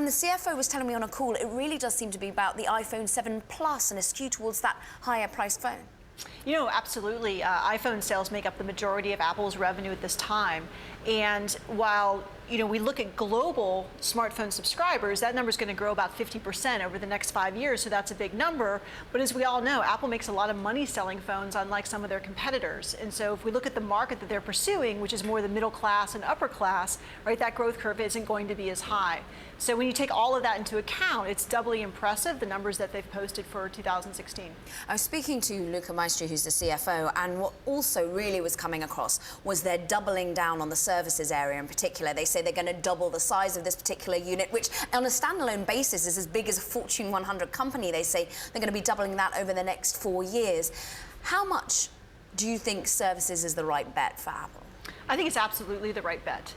the CFO was telling me on a call, it really does seem to be about the iPhone 7 Plus and a skew towards that higher priced phone. You know, absolutely. iPhone sales make up the majority of Apple's revenue at this time. And while, we look at global smartphone subscribers, that number is going to grow about 50% over the next 5 years, so that's a big number. But as we all know, Apple makes a lot of money selling phones, unlike some of their competitors. And so if we look at the market that they're pursuing, which is more the middle class and upper class, right, that growth curve isn't going to be as high. So when you take all of that into account, it's doubly impressive, the numbers that they've posted for 2016. I was speaking to Luca Maestri, who's the CFO, and what also really was coming across was they're doubling down on the services area in particular. They say they're going to double the size of this particular unit, which on a standalone basis is as big as a Fortune 100 company. They say they're going to be doubling that over the next 4 years. How much do you think services is the right bet for Apple? I think it's absolutely the right bet.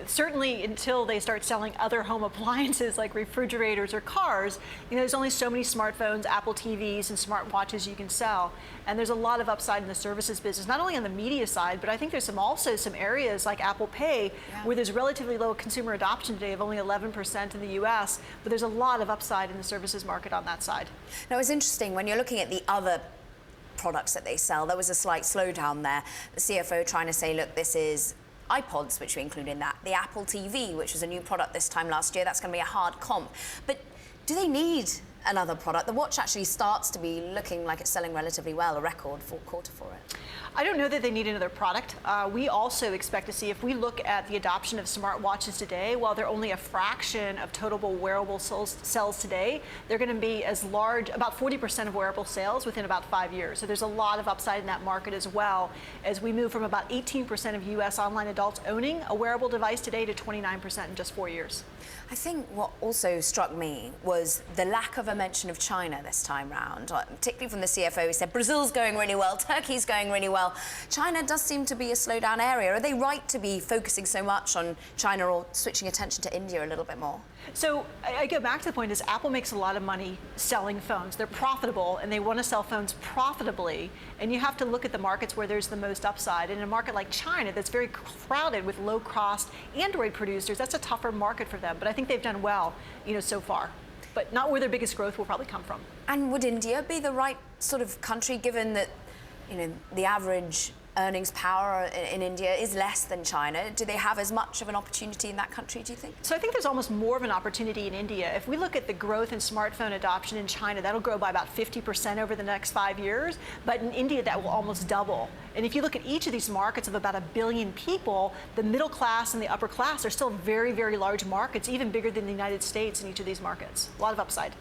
Certainly until they start selling other home appliances like refrigerators or cars, there's only so many smartphones, Apple TVs, and smartwatches you can sell. And there's a lot of upside in the services business, not only on the media side, but I think there's also some areas like Apple Pay where there's relatively low consumer adoption today of only 11% in the US, but there's a lot of upside in the services market on that side. Now, it's interesting when you're looking at the other products that they sell. There was a slight slowdown there. The CFO trying to say, look, this is iPods, which we include in that. The Apple TV, which was a new product this time last year, that's going to be a hard comp. But do they need another product? The watch actually starts to be looking like it's selling relatively well, a record quarter for it. I don't know that they need another product. We also expect to see, if we look at the adoption of smartwatches today, while they're only a fraction of total wearable sales today, they're going to be as large, about 40% of wearable sales within about 5 years. So there's a lot of upside in that market as well, as we move from about 18% of US online adults owning a wearable device today to 29% in just 4 years. I think what also struck me was the lack of a mention of China this time round, particularly from the CFO. He said Brazil's going really well, Turkey's going really well. China does seem to be a slowdown area. Are they right to be focusing so much on China or switching attention to India a little bit more? So I go back to the point is Apple makes a lot of money selling phones. They're profitable and they want to sell phones profitably. And you have to look at the markets where there's the most upside. In a market like China that's very crowded with low-cost Android producers, that's a tougher market for them. But I think they've done well, so far. But not where their biggest growth will probably come from. And would India be the right sort of country, given that, the average earnings power in India is less than China? Do they have as much of an opportunity in that country, do you think? So I think there's almost more of an opportunity in India. If we look at the growth in smartphone adoption in China, that'll grow by about 50% over the next 5 years. But in India, that will almost double. And if you look at each of these markets of about 1 billion people, the middle class and the upper class are still very, very large markets, even bigger than the United States in each of these markets. A lot of upside.